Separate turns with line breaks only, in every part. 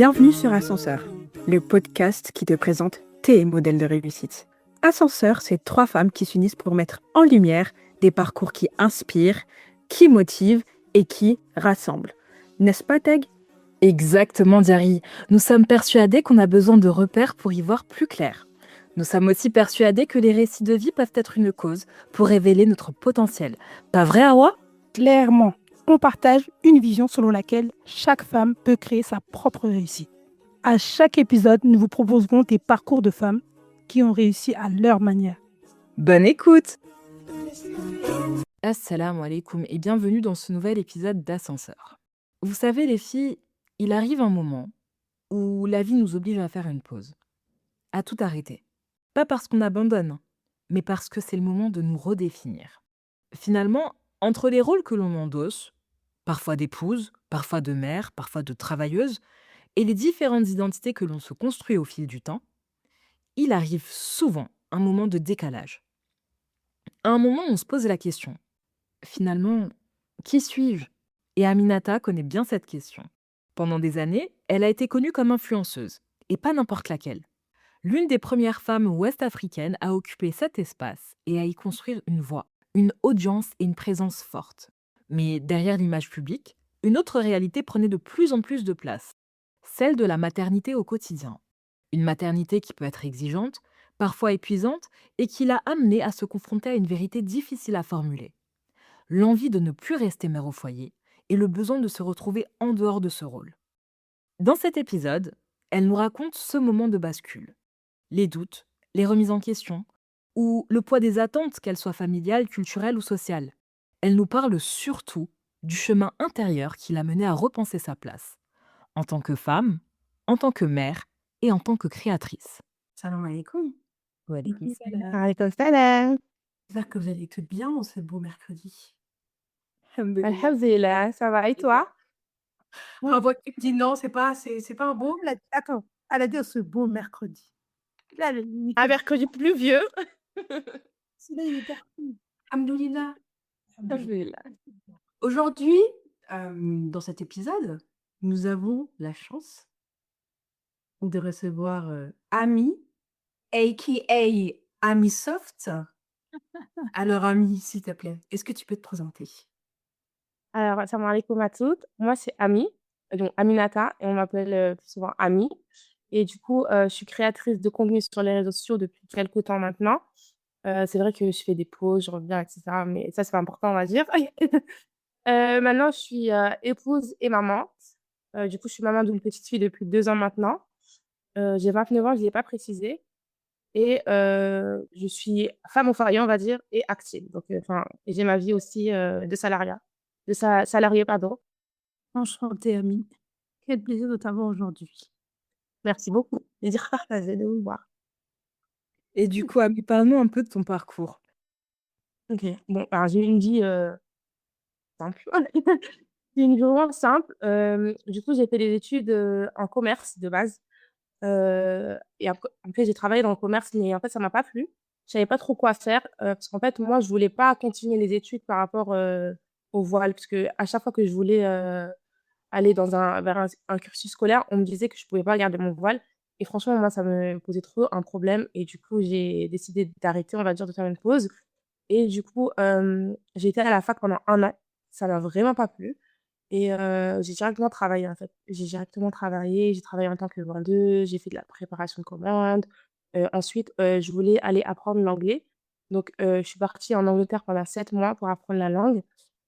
Bienvenue sur Ascenseur, le podcast qui te présente tes modèles de réussite. Ascenseur, c'est 3 femmes qui s'unissent pour mettre en lumière des parcours qui inspirent, qui motivent et qui rassemblent. N'est-ce pas, Teg?
Exactement, Diary. Nous sommes persuadés qu'on a besoin de repères pour y voir plus clair. Nous sommes aussi persuadés que les récits de vie peuvent être une cause pour révéler notre potentiel. Pas vrai, Awa?
Clairement, on partage une vision selon laquelle chaque femme peut créer sa propre réussite. À chaque épisode, nous vous proposerons des parcours de femmes qui ont réussi à leur manière.
Bonne écoute! Assalamu alaikum et bienvenue dans ce nouvel épisode d'Ascenseur. Vous savez les filles, il arrive un moment où la vie nous oblige à faire une pause, à tout arrêter. Pas parce qu'on abandonne, mais parce que c'est le moment de nous redéfinir. Finalement, entre les rôles que l'on endosse, parfois d'épouse, parfois de mère, parfois de travailleuse, et les différentes identités que l'on se construit au fil du temps, il arrive souvent un moment de décalage. À un moment, on se pose la question. Finalement, qui suis-je? Et Aminata connaît bien cette question. Pendant des années, elle a été connue comme influenceuse, et pas n'importe laquelle. L'une des premières femmes ouest-africaines à occuper cet espace et à y construire une voix, une audience et une présence forte. Mais derrière l'image publique, une autre réalité prenait de plus en plus de place, celle de la maternité au quotidien. Une maternité qui peut être exigeante, parfois épuisante, et qui l'a amenée à se confronter à une vérité difficile à formuler. L'envie de ne plus rester mère au foyer et le besoin de se retrouver en dehors de ce rôle. Dans cet épisode, elle nous raconte ce moment de bascule. Les doutes, les remises en question, ou le poids des attentes, qu'elles soient familiales, culturelles ou sociales. Elle nous parle surtout du chemin intérieur qui l'a menée à repenser sa place, en tant que femme, en tant que mère et en tant que créatrice.
Salam alaikum.
Alaykoum salam.
J'espère que vous allez toutes bien en ce beau mercredi.
Alhamdulillah, ça va et toi?
Ma voix qui me dit non, c'est pas un beau.
Attends, elle a dit ce beau mercredi. Là,
Un mercredi pluvieux.
celui-là, il est parti.
Alhamdoulilah.
Alhamdulillah.
Aujourd'hui, dans cet épisode, nous avons la chance de recevoir Ami, a.k.a. Ami Soft. Alors, Ami, s'il te plaît, est-ce que tu peux te présenter?
Alors, assalamu alaikum à toutes. Moi, c'est Ami, donc Aminata, et on m'appelle plus souvent Ami. Et du coup, je suis créatrice de contenu sur les réseaux sociaux depuis quelques temps maintenant. C'est vrai que je fais des pauses, je reviens, etc. Mais ça, c'est pas important, on va dire. Maintenant, je suis épouse et maman. Du coup, je suis maman d'une petite fille depuis 2 ans maintenant. J'ai 29 ans, je ne l'ai pas précisé. Et je suis femme au foyer, on va dire, et active. Donc, et j'ai ma vie aussi de salarié, pardon.
Enchantée, Amie. Quel plaisir de t'avoir aujourd'hui.
Merci beaucoup. Je dire partagé de vous voir.
Et du coup, Ami, parle-nous un peu de ton parcours.
Ok. Bon, alors j'ai une vie simple. J'ai une vie vraiment simple. Du coup, j'ai fait des études en commerce de base. Et après, j'ai travaillé dans le commerce, mais en fait, ça m'a pas plu. Je savais pas trop quoi faire parce qu'en fait, moi, je voulais pas continuer les études par rapport au voile, parce que à chaque fois que je voulais aller vers un cursus scolaire, on me disait que je pouvais pas garder mon voile. Et franchement, moi, ça me posait trop un problème. Et du coup, j'ai décidé d'arrêter, on va dire, de faire une pause. Et du coup, j'ai été à la fac pendant 1 an. Ça m'a vraiment pas plu. Et j'ai directement travaillé, en fait. J'ai directement travaillé. J'ai travaillé en tant que vendeuse. J'ai fait de la préparation de commandes. Ensuite, je voulais aller apprendre l'anglais. Donc, je suis partie en Angleterre pendant 7 mois pour apprendre la langue.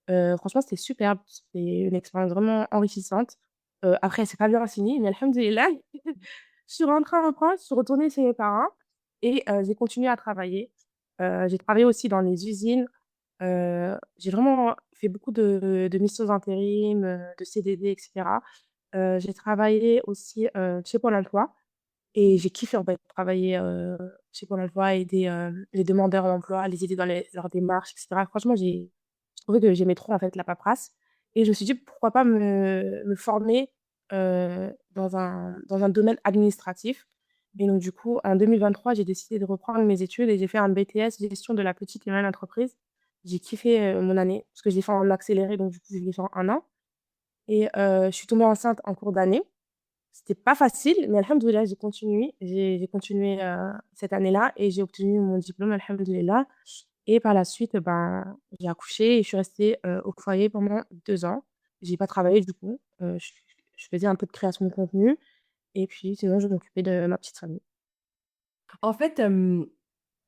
Franchement, c'était superbe. C'était une expérience vraiment enrichissante. Après, c'est pas bien fini, mais alhamdoulilah. Je suis rentrée en France, je suis retournée chez mes parents et j'ai continué à travailler. J'ai travaillé aussi dans les usines. J'ai vraiment fait beaucoup de missions d'intérim, de CDD, etc. J'ai travaillé aussi chez Pôle emploi et j'ai kiffé en fait travailler chez Pôle emploi, aider les demandeurs d'emploi, les aider dans leurs démarches, etc. Franchement, j'ai trouvé que j'aimais trop en fait la paperasse et je me suis dit pourquoi pas me former dans un domaine administratif. Et donc, du coup, en 2023, j'ai décidé de reprendre mes études et j'ai fait un BTS gestion de la petite et moyenne entreprise. J'ai kiffé mon année parce que je l'ai fait en accéléré, donc du coup, je l'ai fait en 1 an. Et je suis tombée enceinte en cours d'année, C'était pas facile, mais alhamdoulilah, j'ai continué cette année-là et j'ai obtenu mon diplôme, alhamdoulilah. Et par la suite, ben, j'ai accouché et je suis restée au foyer pendant 2 ans. J'ai pas travaillé du coup. Je faisais un peu de création de contenu et puis sinon, je m'occupais de ma petite famille.
En fait,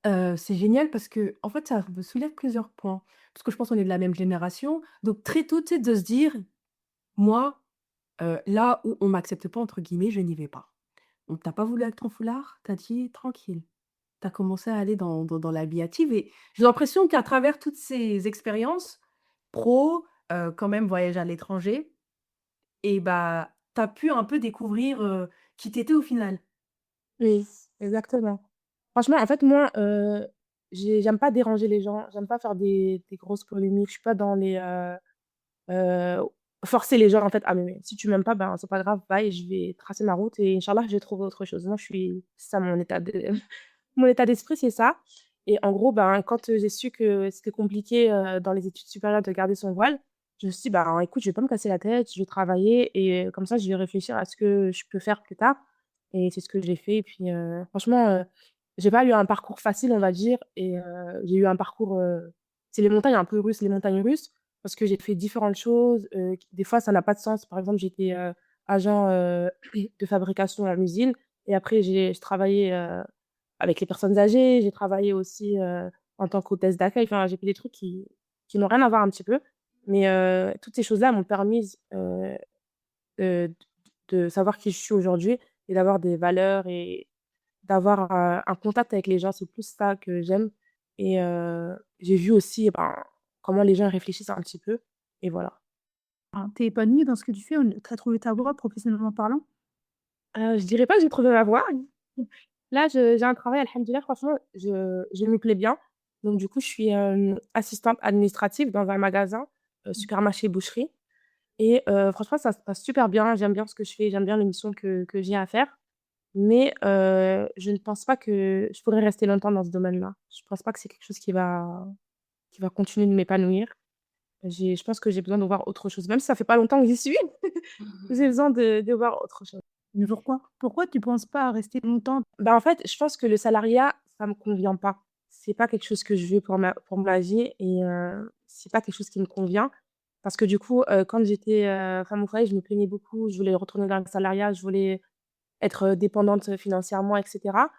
c'est génial parce que en fait, ça me soulève plusieurs points. Parce que je pense qu'on est de la même génération. Donc très tôt, tu sais, de se dire: «Moi, là où on m'accepte pas, entre guillemets, je n'y vais pas». On t'a pas voulu avec ton foulard, tu as dit: «Tranquille». Tu as commencé à aller dans l'habiliative et j'ai l'impression qu'à travers toutes ces expériences pro, quand même voyage à l'étranger et bah, tu as pu un peu découvrir, qui tu étais au final.
Oui, exactement. Franchement, en fait, moi, j'aime pas déranger les gens, j'aime pas faire des grosses polémiques, je suis pas dans heu, forcer les gens, en fait, à m'aimer. Si tu m'aimes pas, ben, c'est pas grave, bye, je vais tracer ma route et inch'Allah, je vais trouver autre chose. Moi, c'est ça mon état de mon état d'esprit, c'est ça et en gros, ben, quand, j'ai su que c'était compliqué, dans les études supérieures de garder son voile, je me suis dit: «Bah, écoute, je vais pas me casser la tête, je vais travailler et comme ça, je vais réfléchir à ce que je peux faire plus tard» et c'est ce que j'ai fait et puis, franchement, j'ai pas eu un parcours facile, on va dire et j'ai eu un parcours, c'est les montagnes russes parce que j'ai fait différentes choses, qui des fois, ça n'a pas de sens. Par exemple, j'étais, agent, de fabrication à l'usine et après je travaillais, avec les personnes âgées, j'ai travaillé aussi, en tant qu'hôtesse d'accueil. Enfin, j'ai fait des trucs qui n'ont rien à voir un petit peu. Mais, toutes ces choses-là m'ont permis, de de savoir qui je suis aujourd'hui et d'avoir des valeurs et d'avoir, un contact avec les gens. C'est plus ça que j'aime et j'ai vu aussi, ben, comment les gens réfléchissent un petit peu et voilà.
Enfin, tu épanouie dans ce que tu fais, tu as trouvé ta voie professionnellement parlant?
Je dirais pas que j'ai trouvé ma voie. Là, j'ai un travail, alhamdoulilah, franchement, je m'y plais bien. Donc du coup, je suis, assistante administrative dans un magasin, supermarché boucherie et franchement, ça se passe super bien. J'aime bien ce que je fais, j'aime bien les missions que j'ai à faire. Mais je ne pense pas que je pourrais rester longtemps dans ce domaine-là. Je pense pas que c'est quelque chose qui va continuer de m'épanouir. Je pense que j'ai besoin de voir autre chose. Même si ça fait pas longtemps que j'y suis, j'ai besoin de voir autre chose.
Mais pourquoi? Pourquoi tu penses pas à rester longtemps?
Bah, en fait, je pense que le salariat, ça me convient pas. C'est pas quelque chose que je veux pour ma vie et c'est pas quelque chose qui me convient. Parce que du coup, quand j'étais, femme au foyer, je me plaignais beaucoup. Je voulais retourner dans le salariat, je voulais être, dépendante, financièrement et cetera.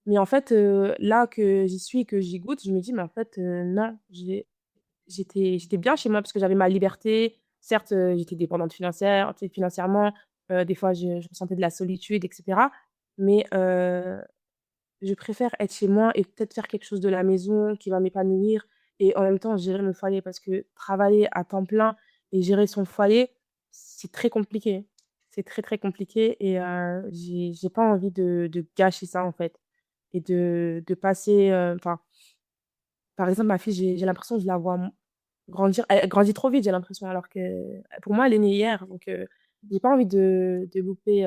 Mais en fait, là que j'y suis et que j'y goûte, je me dis: «Mais en fait, non, j'étais bien chez moi parce que j'avais ma liberté. Certes, j'étais dépendante financièrement, des fois je ressentais de la solitude et cetera. Mais je préfère être chez moi et peut-être faire quelque chose de la maison qui va m'épanouir et en même temps gérer mon foyer parce que travailler à temps plein et gérer son foyer, c'est très compliqué. C'est très, très compliqué et j'ai pas envie de gâcher ça, en fait et de passer, enfin, par exemple, ma fille, j'ai l'impression que je la vois grandir. Elle grandit trop vite, j'ai l'impression, alors que pour moi, elle est née hier donc j'ai pas envie de louper,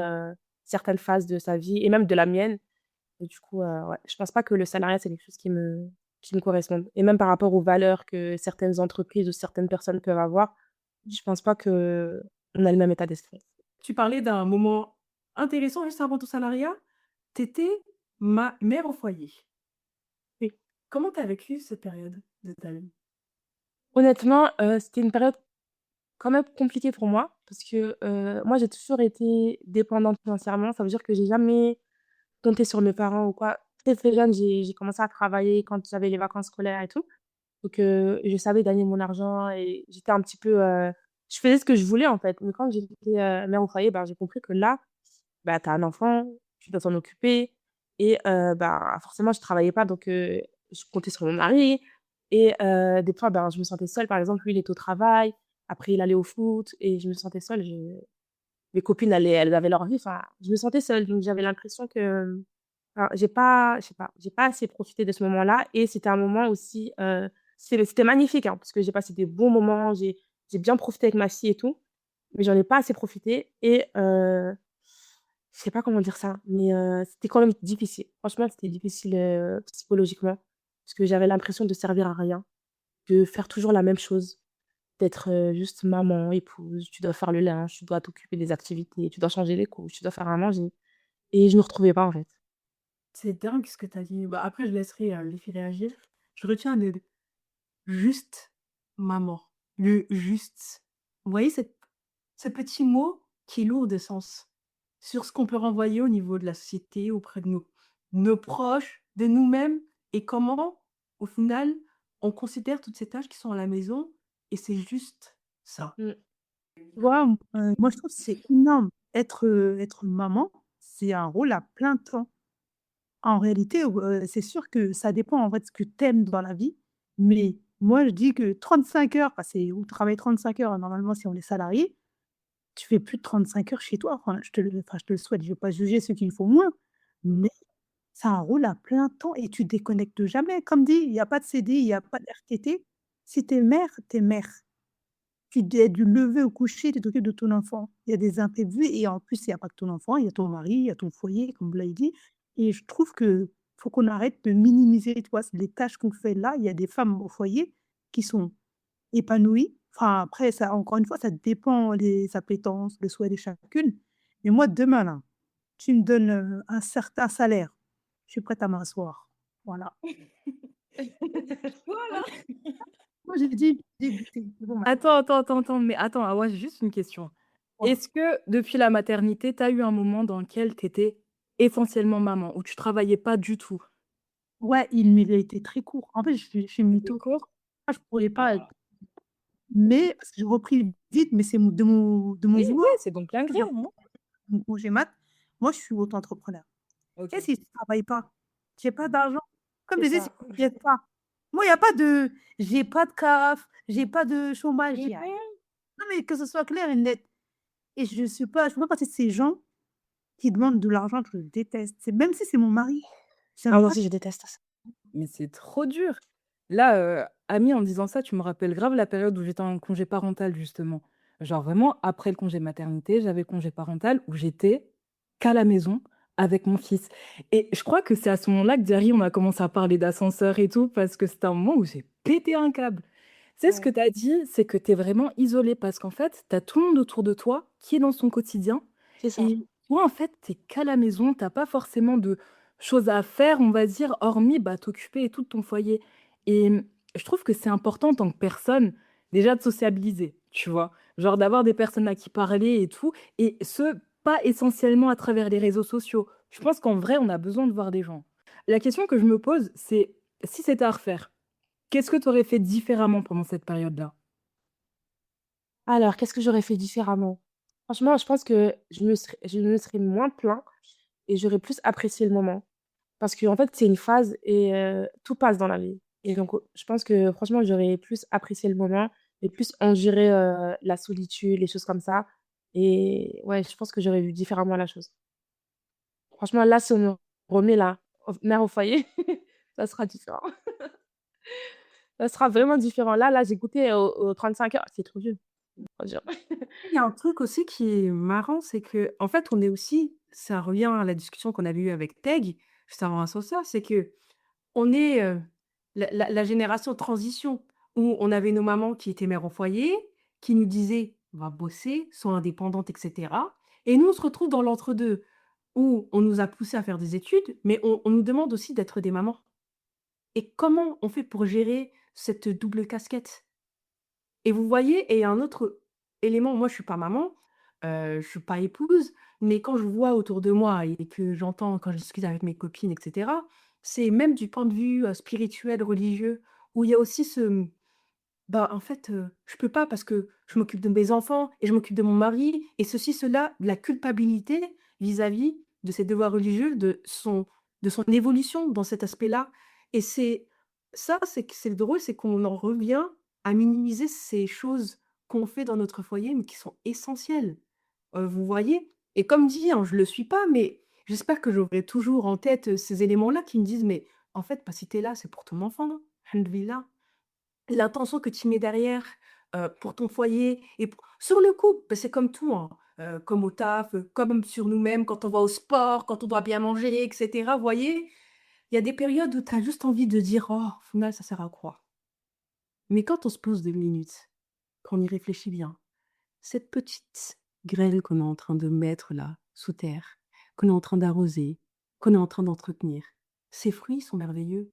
certaines phases de sa vie et même de la mienne et du coup, ouais, je pense pas que le salariat, c'est quelque chose qui me corresponde et même par rapport aux valeurs que certaines entreprises ou certaines personnes peuvent avoir, je pense pas qu'on a le même état d'esprit.
Tu parlais d'un moment intéressant juste avant ton salariat. Tu étais ma mère au foyer.
Oui.
Comment tu as vécu cette période de ta vie?
Honnêtement, c'était une période quand même compliquée pour moi parce que, moi, j'ai toujours été dépendante financièrement. Ça veut dire que j'ai jamais compté sur mes parents ou quoi. Très, très jeune, j'ai commencé à travailler quand j'avais les vacances scolaires et tout. Donc je savais gagner mon argent et j'étais un petit peu, je faisais ce que je voulais, en fait. Mais quand j'étais, mère au foyer, ben, j'ai compris que là, bah, tu as un enfant, tu dois t'en occuper et bah, forcément, je travaillais pas donc je comptais sur mon mari et des fois, ben, je me sentais seule. Par exemple, lui, il était au travail, après il allait au foot et je me sentais seule. Mes copines, elles avaient leur vie, enfin, je me sentais seule. Donc j'avais l'impression que, enfin, j'ai pas je sais pas, j'ai pas assez profité de ce moment-là et c'était un moment aussi, c'était magnifique, hein, parce que j'ai passé des bons moments, j'ai bien profité avec ma fille et tout, mais j'en ai pas assez profité et je sais pas comment dire ça, mais c'était quand même difficile. Franchement, c'était difficile, psychologiquement parce que j'avais l'impression de servir à rien, de faire toujours la même chose, d'être juste maman, épouse. Tu dois faire le linge, tu dois t'occuper des activités, tu dois changer les couches, tu dois faire à manger. Et je me retrouvais pas, en fait.
C'est dingue ce que tu as dit. Bah, après, je laisserai les filles réagir. Je retiens le juste maman. Le juste. Vous voyez ce petit mot qui est lourd de sens sur ce qu'on peut renvoyer au niveau de la société, auprès de nos proches, de nous-mêmes et comment, au final, on considère toutes ces tâches qui sont à la maison et c'est juste ça.
Mmh.
Tu vois, moi, je trouve que c'est énorme. Être maman, c'est un rôle à plein temps. En réalité, c'est sûr que ça dépend, en fait, ce que tu aimes dans la vie. Mais moi, je dis que 35 heures, c'est on travaille 35 heures, normalement, si on est salarié, tu fais plus de 35 heures chez toi. Je te le souhaite, je ne vais pas juger ceux qui le font moins, mais c'est un rôle à plein temps et tu déconnectes jamais. Comme dit, il y a pas de CD, il y a pas de RTT. Si tu es mère, tu es mère. Tu dois du lever au coucher, tu t'occupes de ton enfant. Il y a des imprévus et en plus, il y a pas que ton enfant, il y a ton mari, il y a ton foyer, comme vous l'avez dit et je trouve que faut qu'on arrête de minimiser, tu vois? Les tâches qu'on fait là. Il y a des femmes au foyer qui sont épanouies. Enfin, après ça, encore une fois, ça dépend les appétences, le souhait de chacune. Mais moi, demain là, tu me donnes, un certain salaire, je suis prête à m'asseoir. Voilà.
Voilà.
Moi, j'ai dit dégoûtée. Bon, bah,
Attends, mais attends, Awa, j'ai juste une question.
ouais.
Est-ce que depuis la maternité, tu as eu un moment dans lequel tu étais essentiellement maman, où tu travaillais pas du tout?
Ouais, il a été très court. En fait, je suis
C'était
mytho.
court?
Je pourrais pas être mais parce que j'ai repris vite, mais c'est de mon
Oui, oui,
vouloir.
c'est donc plein gré,
J'ai
hein.
mon congé mat. Moi, je suis auto-entrepreneur. Et
OK,
si je travaille pas? J'ai pas d'argent. Comme
c'est
je disais, si
ça.
je ne pas. Moi, il y a pas de j'ai pas de CAF, j'ai pas de chômage,
Mmh
j'ai rien.
mh.
Non, mais que ce soit clair et net. Et je peux pas partie de ces gens qui demandent de l'argent que je déteste. C'est même si c'est mon mari, j'aime
Ah moi
pas.
aussi, je déteste ça.
Mais c'est trop dur. Là, Amie, en disant ça, tu me rappelles grave la période où j'étais en congé parental, justement. Genre vraiment, après le congé maternité, j'avais le congé parental où j'étais qu'à la maison avec mon fils. Et je crois que c'est à ce moment-là que Diary, on a commencé à parler d'ascenseur et tout, parce que c'était un moment où j'ai pété un câble. Tu sais, ce que
Ouais.
tu as dit, c'est que tu es vraiment isolée parce qu'en fait, tu as tout le monde autour de toi qui est dans son quotidien.
C'est ça.
Et toi, en fait, tu es qu'à la maison, tu pas forcément de choses à faire, on va dire, hormis bah, t'occuper et tout de ton foyer. Et je trouve que c'est important en tant que personne, déjà de sociabiliser, tu vois. Genre d'avoir des personnes à qui parler et tout. Et ce, pas essentiellement à travers les réseaux sociaux. Je pense qu'en vrai, on a besoin de voir des gens. La question que je me pose, c'est si c'était à refaire, qu'est-ce que tu aurais fait différemment pendant cette période-là?
Alors, qu'est-ce que j'aurais fait différemment? Franchement, je pense que je me serais moins plaint et j'aurais plus apprécié le moment. Parce qu'en fait, c'est une phase et tout passe dans la vie. Et donc, je pense que franchement, j'aurais plus apprécié le moment et plus enduré, la solitude, les choses comme ça. Et ouais, je pense que j'aurais vu différemment la chose. Franchement, là, si on me remet là, mère au foyer, ça sera différent. Ça sera vraiment différent. Là, j'ai goûté aux 35 heures, c'est trop dur, trop dur.
Il y a un truc aussi qui est marrant, c'est que en fait, on est aussi ça revient à la discussion qu'on avait eue avec Peg, juste avant Ascenseur, c'est qu'on est, la génération de transition où on avait nos mamans qui étaient mères au foyer, qui nous disaient: «Va bosser, sois indépendante» et cetera et nous, on se retrouve dans l'entre-deux où on nous a poussés à faire des études, mais on nous demande aussi d'être des mamans et comment on fait pour gérer cette double casquette? Et vous voyez et il y a un autre élément, moi je suis pas maman, je suis pas épouse, mais quand je vois autour de moi et que j'entends quand je discute avec mes copines et cetera, c'est même du point de vue, spirituel, religieux, où il y a aussi bah, en fait, je peux pas parce que je m'occupe de mes enfants et je m'occupe de mon mari et ceci, cela, la culpabilité vis-à-vis de ses devoirs religieux, de son évolution dans cet aspect-là et c'est ça, c'est que c'est drôle, c'est qu'on en revient à minimiser ces choses qu'on fait dans notre foyer, mais qui sont essentielles. Vous voyez? Et comme dit, hein, je le suis pas, mais j'espère que j'aurai toujours en tête, ces éléments-là qui me disent: «Mais en fait, bah, si tu es là, c'est pour ton enfant, Alhamdoulilah». L'intention que tu mets derrière, pour ton foyer et pour sur le coup, bah, c'est comme tout, hein, comme au taf, comme sur nous-mêmes quand on va au sport, quand on doit bien manger et cetera, vous voyez? Il y a des périodes où tu as juste envie de dire: «Oh, au final, ça sert à quoi?» Mais quand on se pose 2 minutes, quand on y réfléchit bien, cette petite graine qu'on est en train de mettre là, sous terre, qu'on est en train d'arroser, qu'on est en train d'entretenir, ces fruits sont merveilleux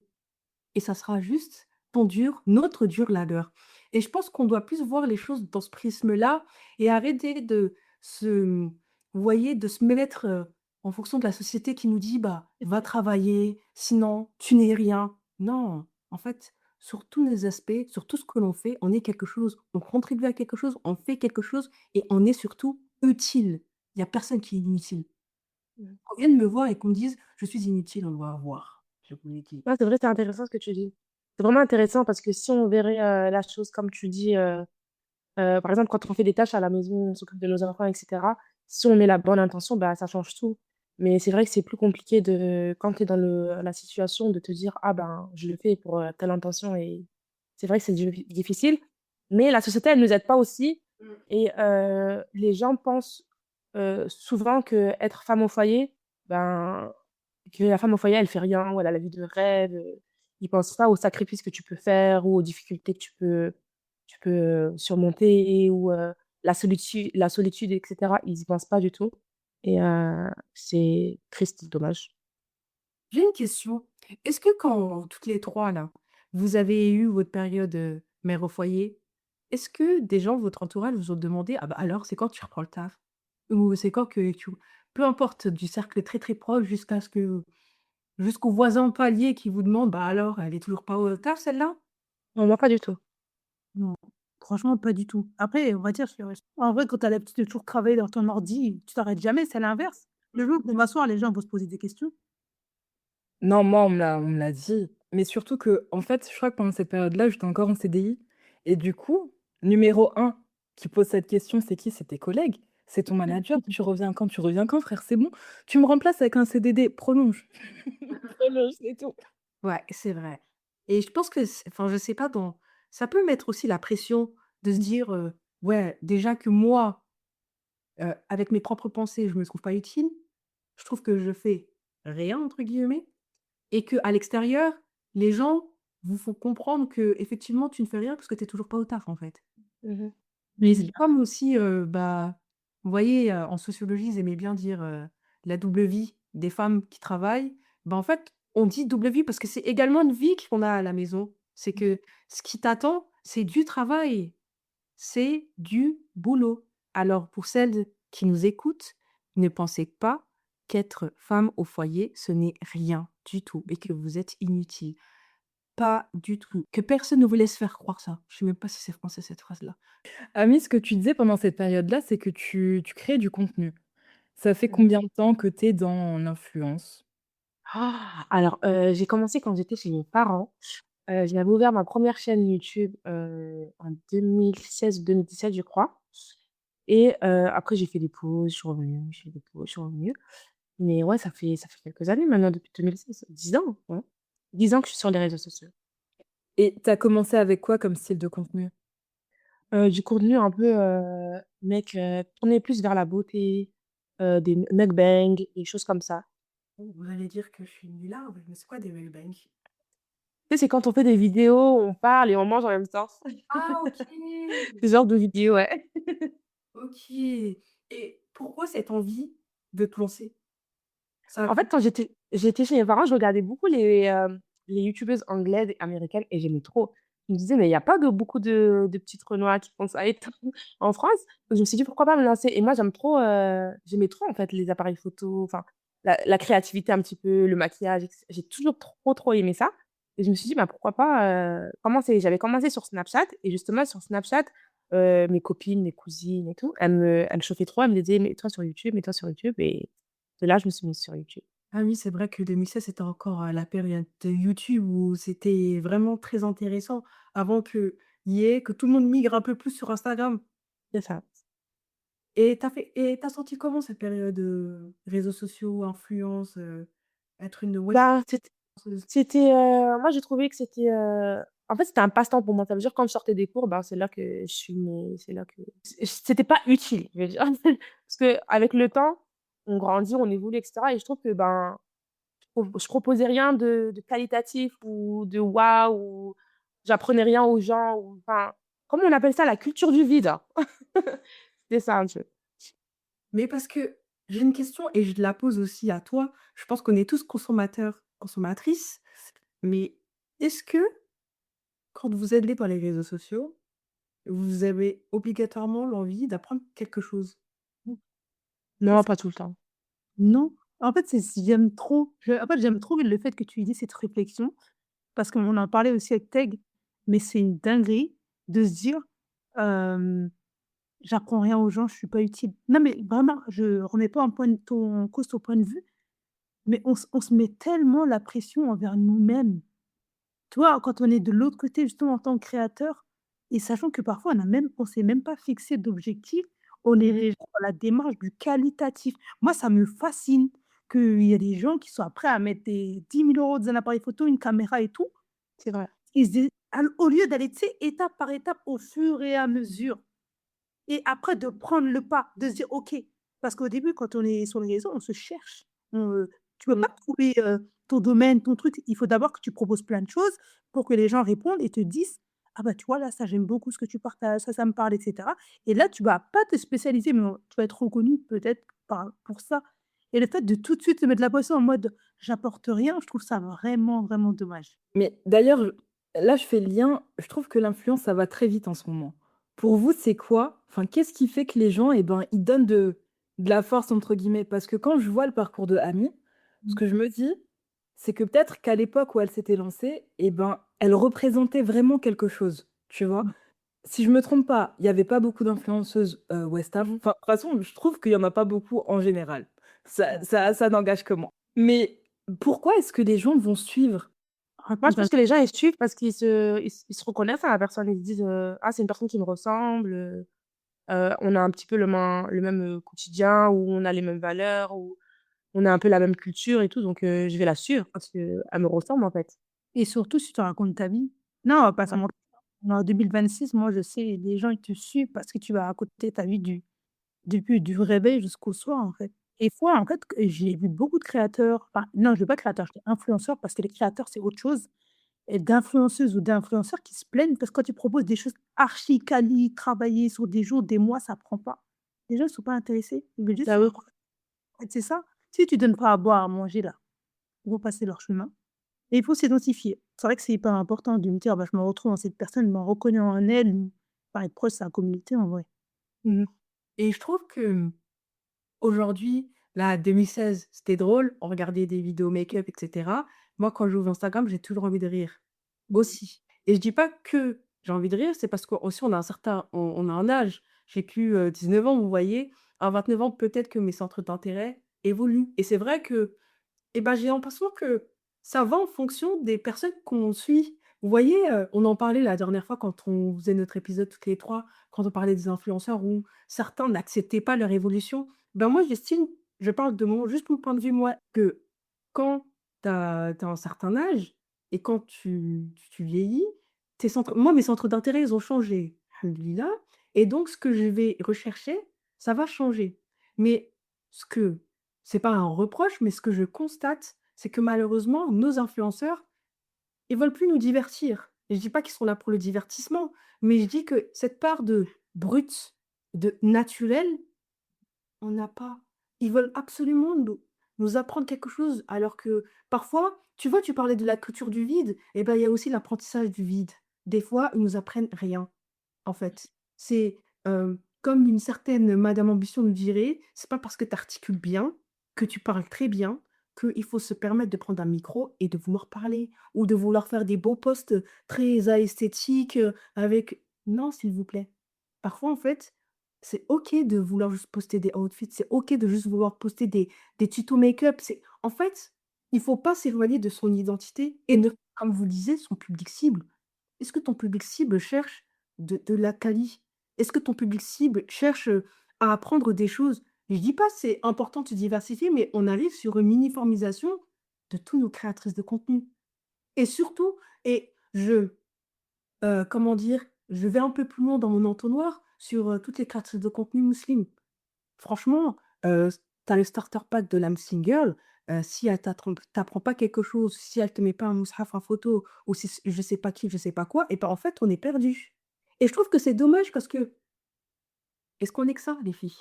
et ça sera juste ton dur, notre dur labeur. Et je pense qu'on doit plus voir les choses dans ce prisme-là et arrêter de se, vous voyez, de se mettre en fonction de la société qui nous dit, bah, va travailler, sinon tu n'es rien. Non, en fait, sur tous les aspects, sur tout ce que l'on fait, on est quelque chose, on contribue à quelque chose, on fait quelque chose et on est surtout utile. Il n'y a personne qui est inutile.
Mmh.
Qu'on vienne me voir et qu'on me dise, je suis inutile, on va voir. Je vous l'ai dit.
Ouais, c'est vrai, c'est intéressant ce que tu dis. C'est vraiment intéressant parce que si on verrait, la chose comme tu dis, par exemple, quand on fait des tâches à la maison, on s'occupe de nos enfants et cetera, si on met la bonne intention, bah, ça change tout. Mais c'est vrai que c'est plus compliqué de quand tu es dans la situation de te dire: «Ah ben, je le fais pour, telle intention» et c'est vrai que c'est difficile. Mais la société, elle nous aide pas aussi
Mmh.
et les gens pensent, souvent qu'être femme au foyer, ben, que la femme au foyer, elle fait rien ou elle a la vie de rêve, ils pensent pas aux sacrifices que tu peux faire ou aux difficultés que tu peux surmonter ou la solitude et cetera. Ils y pensent pas du tout et c'est triste, dommage.
J'ai une question. Est-ce que quand toutes les 3 là, vous avez eu votre période, mère au foyer, est-ce que des gens de votre entourage vous ont demandé: «Ah bah, alors c'est quand tu reprends le taf?» Ou c'est quand que tu peu importe du cercle très, très proche jusqu'à ce que jusqu'au voisin palier qui vous demande: «Bah, alors, elle est toujours pas au taf celle-là?»
Non, moi pas du tout.
Non, franchement, pas du tout. Après, on va dire que en vrai, quand tu as l'habitude de toujours travailler dans ton ordi, tu t'arrêtes jamais, c'est l'inverse. Le jour où on va m'asseoir, les gens vont se poser des questions.
Non, moi, on me l'a dit. Mais surtout que, en fait, je crois que pendant cette période-là, j'étais encore en CDI. Et du coup, numéro un qui pose cette question, c'est qui? C'est tes collègues. C'est ton manager. Tu reviens quand? Tu reviens quand, frère? C'est bon. Tu me remplaces avec un CDD. Prolonge. Prolonge, c'est tout.
Ouais, c'est vrai et je pense que enfin, je sais pas dans ça peut mettre aussi la pression de se dire, «Ouais, déjà que moi, avec mes propres pensées, je me trouve pas utile. Je trouve que je fais "rien" entre guillemets et qu'à l'extérieur, les gens vous font comprendre que effectivement tu ne fais rien parce que tu es toujours pas au taf, en fait.
Mmh.
Et
Oui.
c'est comme aussi, bah, vous voyez, en sociologie, ils aimaient bien dire, la double vie des femmes qui travaillent. Bah, en fait, on dit double vie parce que c'est également une vie qu'on a à la maison. C'est que ce qui t'attend, c'est du travail. C'est du boulot. Alors pour celles qui nous écoutent, ne pensez pas qu'être femme au foyer, ce n'est rien du tout et que vous êtes inutile. Pas du tout. Que personne ne vous laisse faire croire ça. Je sais même pas si c'est français cette phrase-là.
Ami, ce que tu disais pendant cette période-là, c'est que tu crées du contenu. Ça fait
Mmh.
combien de temps que tu es dans l'influence?
Alors, j'ai commencé quand j'étais chez mes parents. J'avais ouvert ma première chaîne YouTube, en 2016-2017, je crois et après j'ai fait des pauses, je suis revenue, j'ai fait des pauses, je suis revenue. Mais ouais, ça fait quelques années maintenant, depuis 2016, 10 ans, ouais. 10 ans que je suis sur les réseaux sociaux.
Et tu as commencé avec quoi comme style de contenu?
Du contenu un peu, mec, tourné plus vers la beauté, des mukbangs, des choses comme ça.
Oh, vous allez dire que je suis nullarde, mais c'est quoi des mukbangs?
Tu sais, c'est quand on fait des vidéos, on parle et on mange en même temps.
Ah OK!
Ce genre de vidéo, ouais.
OK et pourquoi cette envie de te lancer? Ça a
En fait,
pris
quand j'étais chez mes parents, je regardais beaucoup les youtubeuses anglaises et américaines et j'aimais trop. Je me disais: «Mais il y a pas beaucoup de petites renois qui font ça et tout en France». Donc je me suis dit: «Pourquoi pas me lancer?» et moi j'aime trop, j'aimais trop en fait les appareils photo, enfin la créativité un petit peu, le maquillage et j'ai toujours trop, trop aimé ça et je me suis dit: «Bah, pourquoi pas, commencer?» J'avais commencé sur Snapchat et justement sur Snapchat, mes copines, mes cousines et tout, elles me chauffaient trop, elles me disaient: «Mets-toi sur YouTube, mets-toi sur YouTube» et de là, je me suis mise sur YouTube.
ah oui, c'est vrai que 2016, c'était encore, la période de YouTube où c'était vraiment très intéressant avant qu'il y ait que tout le monde migre un peu plus sur Instagram
C'est ça.
et tu senti comment cette période, réseaux sociaux, influence, être une web
Bah,
influenceuse?
moi j'ai trouvé que c'était, en fait, c'était un passe-temps pour moi. Ça veut dire quand je sortais des cours, ben, c'est là que je suis née, c'est là que c'était pas utile, je veux dire. Parce qu'avec le temps, on grandit, on évolue et cetera et je trouve que, ben, je proposais rien de qualitatif ou de waouh ou j'apprenais rien aux gens ou enfin, comment on appelle ça? La culture du vide, hein. C'était ça un peu.
Mais parce que j'ai une question et je la pose aussi à toi. Je pense qu'on est tous consommateurs, consommatrices, mais est-ce que quand vous êtes dans les réseaux sociaux, vous avez obligatoirement l'envie d'apprendre quelque chose?
Non,
Est-ce
pas tout le temps.
Non, en fait, j'aime trop. En fait, j'aime trop le fait que tu aies dit cette réflexion parce qu'on en parlait aussi avec Teg, mais c'est une dinguerie de se dire, hem: «J'apprends rien aux gens, je suis pas utile». Non, mais vraiment, je remets pas en cause ton point de vue, mais on se met tellement la pression envers nous-mêmes. Tu vois, quand on est de l'autre côté, justement, en tant que créateur et sachant que parfois on s'est même pas fixé d'objectif, on est déjà dans la démarche du qualitatif. Moi, ça me fascine qu'il y a des gens qui soient prêts à mettre des 10 000 € dans un appareil photo, une caméra et tout.
C'est vrai.
Ils se disent au lieu d'aller, tu sais, étape par étape, au fur et à mesure et après de prendre le pas, de se dire: «OK». Parce qu'au début, quand on est sur les réseaux, on se cherche. Tu peux
Mmh.
pas trouver, ton domaine, ton truc. Il faut d'abord que tu proposes plein de choses pour que les gens répondent et te disent: «Ah bah, tu vois, là, ça, j'aime beaucoup ce que tu partages, ça me parle» et cetera et là, tu vas pas te spécialiser, mais tu vas être reconnu peut-être pour ça et le fait de tout de suite se mettre la pression en mode: «J'apporte rien», je trouve ça vraiment, vraiment dommage.
Mais d'ailleurs, là, je fais le lien, je trouve que l'influence, ça va très vite en ce moment. Pour vous, c'est quoi? Enfin, qu'est-ce qui fait que les gens, eh ben, ils donnent de la force, entre guillemets? Parce que quand je vois le parcours de Amy, ce
Mmh.
que je me dis, c'est que peut-être qu'à l'époque où elle s'était lancée, eh ben, elle représentait vraiment quelque chose, tu vois?
Mmh.
Si je me trompe pas, il y avait pas beaucoup d'influenceuses, Western. Enfin, de toute façon, je trouve qu'il y en a pas beaucoup en général. Ça n'engage que moi. Mais pourquoi est-ce que les gens vont suivre?
Moi, je pense que les gens, ils suivent parce qu'ils se reconnaissent à la personne. Ils se disent, «Ah, c'est une personne qui me ressemble, on a un petit peu le même, quotidien, ou on a les mêmes valeurs, ou on a un peu la même culture et tout, donc je vais la suivre parce qu'elle me ressemble, en fait».
Et surtout si tu racontes ta vie. Non, on va pas se
Ouais.
mentir. On est en 2026, moi je sais, les gens ils te suivent parce que tu vas raconter ta vie depuis du réveil jusqu'au soir en fait. Et fois en fait, j'ai vu beaucoup de créateurs, enfin non, je ne veux pas créateur, je dis influenceurs parce que les créateurs c'est autre chose et d'influenceuses ou d'influenceurs qui se plaignent parce que quand tu proposes des choses archi quali, travaillées sur des jours, des mois, ça prend pas. Les gens ne sont pas intéressés. Ils veulent juste
Bah oui.
en fait, c'est ça. Si tu donnes pas à boire, à manger là, ils vont passer leur chemin. Et il faut s'identifier. C'est vrai que c'est hyper important de me dire: «Bah, je me retrouve en cette personne, je me reconnais en elle», enfin être proche de sa communauté en vrai.
Mmh mh.
et je trouve que aujourd'hui, là, 2016, c'était drôle, on regardait des vidéos make-up et cetera. Moi, quand j'ouvre Instagram, j'ai toujours envie de rire, aussi et je dis pas que j'ai envie de rire, c'est parce qu'aussi on a un âge. J'ai plus, 19 ans, vous voyez? À 29 ans, peut-être que mes centres d'intérêt évoluent et c'est vrai que et ben, j'ai l'impression que ça va en fonction des personnes qu'on suit. Vous voyez, on en parlait la dernière fois quand on faisait notre épisode toutes les 3, quand on parlait des influenceurs où certains n'acceptaient pas leur évolution. Ben, moi, j'estime, je parle de mon point de vue, moi, que quand tu as un certain âge et quand tu vieillis, mes centres d'intérêt, ils ont changé, alhamdoulilah et donc ce que je vais rechercher, ça va changer. Mais ce que c'est pas un reproche, mais ce que je constate, c'est que malheureusement, nos influenceurs, ils veulent plus nous divertir. Et je dis pas qu'ils sont là pour le divertissement, mais je dis que cette part de brut, de naturel, on n'a pas. Ils veulent absolument nous apprendre quelque chose, alors que parfois, tu vois, tu parlais de la culture du vide, et ben, il y a aussi l'apprentissage du vide. Des fois, ils nous apprennent rien. En fait, c'est, comme une certaine Madame Ambition nous dirait: «C'est pas parce que tu articules bien, que tu parles très bien, qu'il faut se permettre de prendre un micro et de vouloir parler ou de vouloir faire des beaux posts, très esthétiques, avec» non, s'il vous plaît. Parfois, en fait, c'est OK de vouloir juste poster des outfits, c'est OK de juste vouloir poster des tutos make-up, c'est en fait, il faut pas s'éloigner de son identité et de, comme vous le disiez, son public cible. Est-ce que ton public cible cherche de la quali? Est-ce que ton public cible cherche, à apprendre des choses? Je dis pas c'est important de se diversifier, mais on arrive sur une uniformisation de tous nos créatrices de contenu et surtout et comment dire? Je vais un peu plus loin dans mon entonnoir sur, toutes les créatrices de contenu musulmanes. Franchement, tu as le starter pack de l'âme single, si elle t'apprend pas quelque chose, si elle te met pas un mushaf en photo ou si je sais pas qui, je sais pas quoi et ben, en fait, on est perdu Et je trouve que c'est dommage parce que est-ce qu'on est que ça, les filles?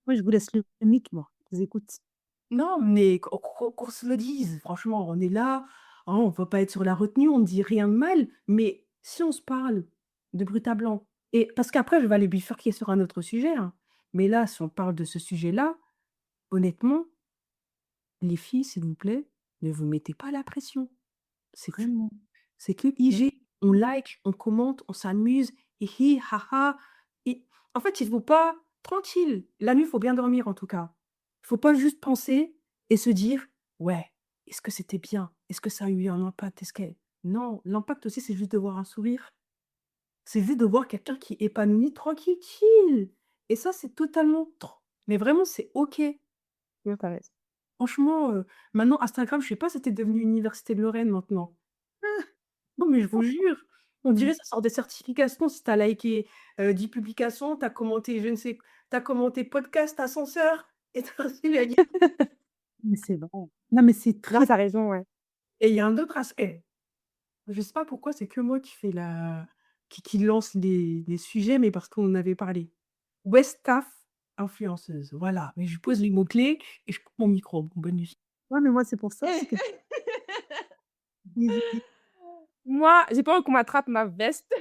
Moi, je vous laisse le mic, moi. Je vous écoute.
Non, mais qu'on se le dise, franchement, on est là, hein, on veut pas être sur la retenue, on ne dit rien de mal, mais si on se parle de brut à blanc et parce qu'après je vais aller bifurquer sur un autre sujet, hein, mais là, si on parle de ce sujet-là, honnêtement, les filles, s'il vous plaît, ne vous mettez pas la pression. C'est que
Vraiment.
c'est que IG. On like, on commente, on s'amuse, hi hi, ha et en fait, il faut pas tranquille. La nuit, il faut bien dormir en tout cas. Il faut pas juste penser et se dire: «Ouais, est-ce que c'était bien? Est-ce que ça a eu un impact? Est-ce que» non, l'impact aussi, c'est juste de voir un sourire. C'est juste de voir quelqu'un qui est épanoui, tranquille, chill et ça, c'est totalement mais vraiment, c'est OK.
Ouais, tu raison.
Franchement, maintenant Instagram, je sais pas, c'était devenu Université de Lorraine maintenant. Non, mais je vous jure, on
Mmh.
dirait ça sort des certifications. Si tu as liké, 10 publications, tu as commenté je ne sais tu as commenté podcast ascenseur et tu as reçu la li
Mais c'est vrai. Non, mais c'est
Non,
très
tu raison, ouais.
et il y a un autre aspect. Je sais pas pourquoi c'est que moi qui fais la qui lance les sujets, mais parce qu'on en avait parlé. Westaf influenceuse, voilà, mais je pose les mots clés et je coupe mon micro. Bon, bonne nuit.
ouais, mais moi, c'est pour ça, parce que des
Moi, j'ai pas envie qu'on m'attrape ma veste,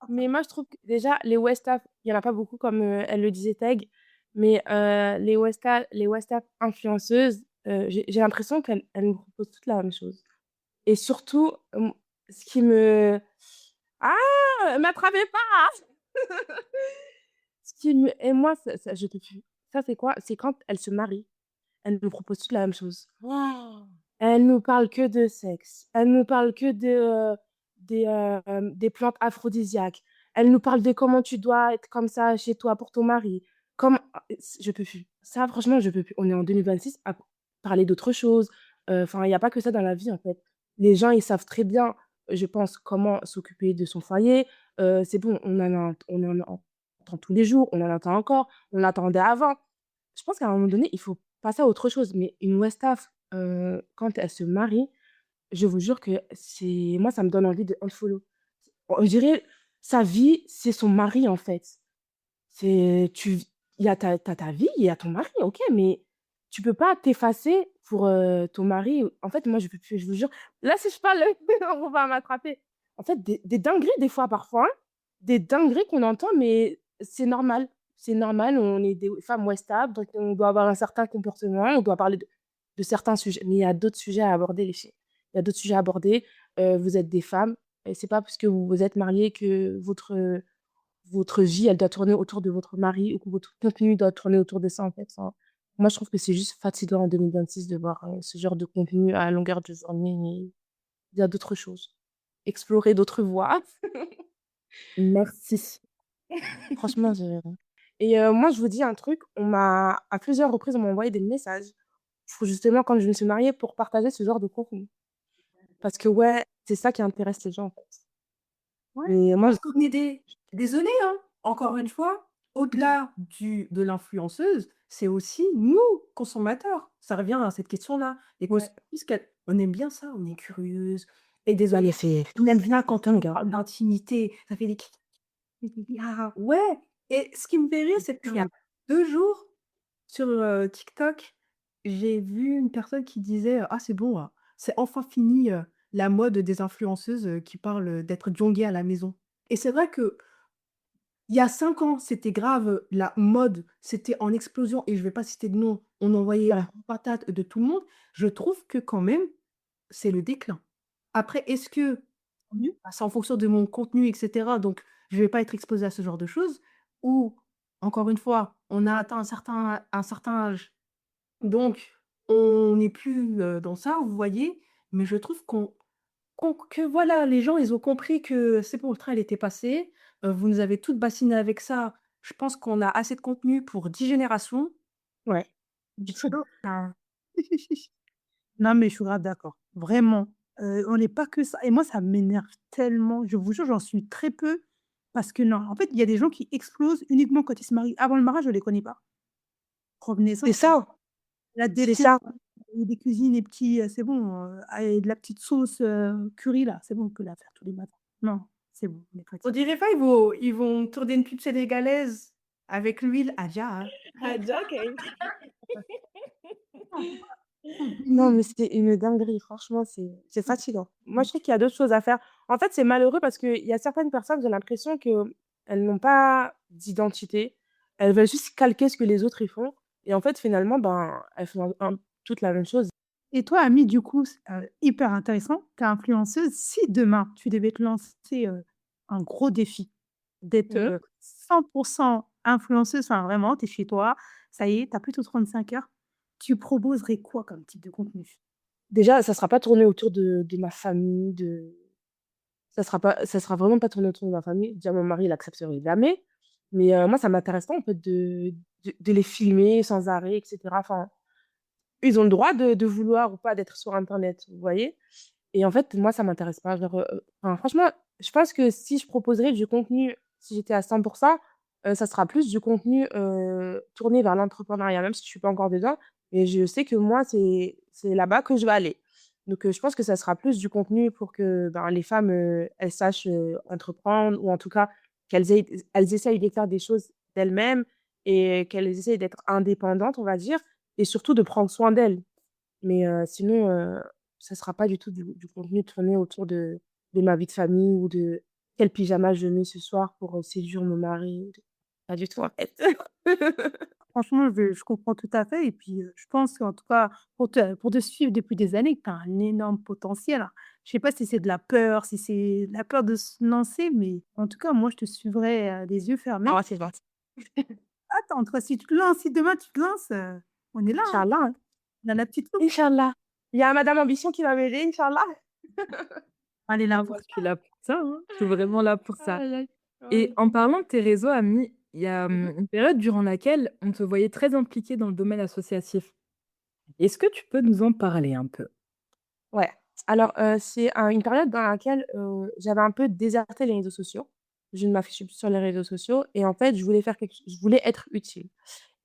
mais moi, je trouve que déjà, les Westaf, il y en a pas beaucoup comme, elle le disait Teg, mais les Westaf influenceuses, j'ai l'impression qu'elles nous proposent toutes la même chose et surtout, ce qui me m'attrapez pas! Ce qui me et moi, ça je peux plus. Ça, c'est quoi? C'est quand elles se marient, elles nous proposent toutes la même chose. Elle nous parle que de sexe. Elle nous parle que des plantes aphrodisiaques. Elle nous parle de comment tu dois être comme ça chez toi pour ton mari. Comme je peux plus. Ça, franchement, je peux plus. On est en 2026 à parler d'autre chose. Enfin, il y a pas que ça dans la vie, en fait. Les gens, ils savent très bien, je pense, comment s'occuper de son foyer. C'est bon, on en entend tous les jours, on en entend encore, on l'attendait avant. Je pense qu'à un moment donné, il faut passer à autre chose. Mais une Westaf, quand elle se marie, je vous jure que c'est moi, ça me donne envie de unfollow. On dirait sa vie, c'est son mari, en fait. C'est tu il y a ta vie, il y a ton mari, OK, mais tu peux pas t'effacer pour, ton mari. En fait, moi, je peux plus, je vous jure. Là, si je parle, on va m'attraper. En fait, des dingueries des fois, parfois, hein. Des dingueries qu'on entend, mais c'est normal. C'est normal, on est des femmes westables, donc on doit avoir un certain comportement, on doit parler de certains sujets. Mais il y a d'autres sujets à aborder, les filles. Il y a d'autres sujets à aborder. Vous êtes des femmes et c'est pas parce que vous êtes mariées que votre vie, elle doit tourner autour de votre mari ou que votre contenu doit tourner autour de ça, en fait. Enfin, moi, je trouve que c'est juste fatigant en 2026 de voir ce genre de contenu à longueur de journée. Mais il y a d'autres choses. Explorer d'autres voies.
Merci.
Franchement, et moi, je vous dis un truc, à plusieurs reprises, on m'a envoyé des messages pour justement, quand je me suis mariée, pour partager ce genre de contenu. Parce que, ouais, c'est ça qui intéresse les gens, en fait.
ouais,
Mais moi,
Parce qu'on est désolé, hein, encore une fois, au-delà de l'influenceuse, c'est aussi nous, consommateurs. Ça revient à cette question-là. Les
ouais.
consommatrices, on aime bien ça, on est curieuse. Et désolé, on aime bien quand on parle d'intimité, ça fait des ah, ouais. Et ce qui me fait rire, c'est qu'il y a 2 jours, sur, TikTok, j'ai vu une personne qui disait: «Ah c'est bon, c'est enfin fini, la mode des influenceuses, qui parlent, d'être jonguées à la maison». Et c'est vrai que il y a 5 ans, c'était grave, la mode, c'était en explosion et je vais pas citer de nom, on en voyait en patate de tout le monde. Je trouve que quand même, c'est le déclin. Après, est-ce que
tant mieux.
bah, c'est en fonction de mon contenu et cetera, donc je vais pas être exposée à ce genre de choses ou encore une fois, on a atteint un certain âge, donc on n'est plus, dans ça, vous voyez? Mais je trouve que voilà, les gens, ils ont compris que c'est bon, le train, il était passé, vous nous avez toutes bassinées avec ça. Je pense qu'on a assez de contenu pour 10 générations.
Ouais.
Ah. Non, mais je suis grave d'accord. Vraiment, on n'est pas que ça et moi, ça m'énerve tellement. Je vous jure, j'en suis très peu parce que non, en fait, il y a des gens qui explosent uniquement quand ils se marient. Avant le mariage, je les connais pas.
C'est
Revenez-en,
ça,
la
c'est
déco
ça.
et des cuisines, des petits, c'est bon, et de la petite sauce, curry là, c'est bon, que la faire tous les matins. Non. C'est bon, on est
On
fatigué.
dirait pas, ils vont tourner une pub sénégalaise avec l'huile Adja, hein.
Adja, OK. Non,
Oui.
mais c'était une dinguerie, franchement, c'est fatigant. Moi, je trouve qu'il y a d'autres choses à faire. En fait, c'est malheureux parce qu'il y a certaines personnes, j'ai l'impression qu'elles n'ont pas d'identité. Elles veulent juste calquer ce que les autres y font. Et en fait, finalement, ben, elles font toutes la même chose.
Et toi, Ami, du coup, hyper intéressant, tu es influenceuse. Si demain, tu devais te lancer un gros défi d'être
Mhm.
100% influenceuse, enfin vraiment, tu es chez toi, ça y est, tu as plus de 35 heures, tu proposerais quoi comme type de contenu?
Déjà, ça sera pas tourné autour de ma famille, ça sera vraiment pas tourné autour de ma famille. Déjà, mon mari, il accepterait jamais. Mais moi, ça m'intéresse pas, en fait, de les filmer sans arrêt, etc. Enfin, ils ont le droit de vouloir ou pas d'être sur internet, vous voyez? Et en fait, moi, ça m'intéresse pas. Genre, enfin, franchement, je pense que si je proposerais du contenu, si j'étais à 100 ça sera plus du contenu, tourné vers l'entrepreneuriat, même si je suis pas encore dedans. Mais je sais que moi, c'est là-bas que je vais aller. Donc, je pense que ça sera plus du contenu pour que, ben, les femmes, elles sachent, entreprendre ou en tout cas elles essayent de faire des choses d'elles-mêmes et qu'elles essayent d'être indépendantes, on va dire, et surtout de prendre soin d'elles. Mais sinon, ça sera pas du tout du contenu tourné autour de ma vie de famille ou de quel pyjama je mets ce soir pour, séduire mon mari. Pas du tout, en fait.
Franchement, je comprends tout à fait. Et puis, je pense qu'en tout cas, pour te suivre depuis des années, tu as un énorme potentiel, hein. Je sais pas si c'est de la peur, si c'est de la peur de se lancer, mais en tout cas, moi, je te suivrai les yeux fermés.
Ah, c'est gentil.
Attends, toi, si tu te lances, si demain tu te lances, on est là, hein.
Inch'Allah, hein.
On a la petite loupe.
Inch'Allah. Il y a madame Ambition qui va m'aider, Inch'Allah.
Elle est là
Ah,
pour
moi, je suis là pour ça, hein. Je suis vraiment là pour ça.
Aïe, aïe.
Et
Ouais.
en parlant de tes réseaux amis, il y a
Mmh.
une période durant laquelle on te voyait très impliquée dans le domaine associatif. Est-ce que tu peux nous en parler un peu?
Ouais. Alors, c'est une période dans laquelle, j'avais un peu déserté les réseaux sociaux. Je ne m'affichais plus sur les réseaux sociaux et en fait, je voulais être utile.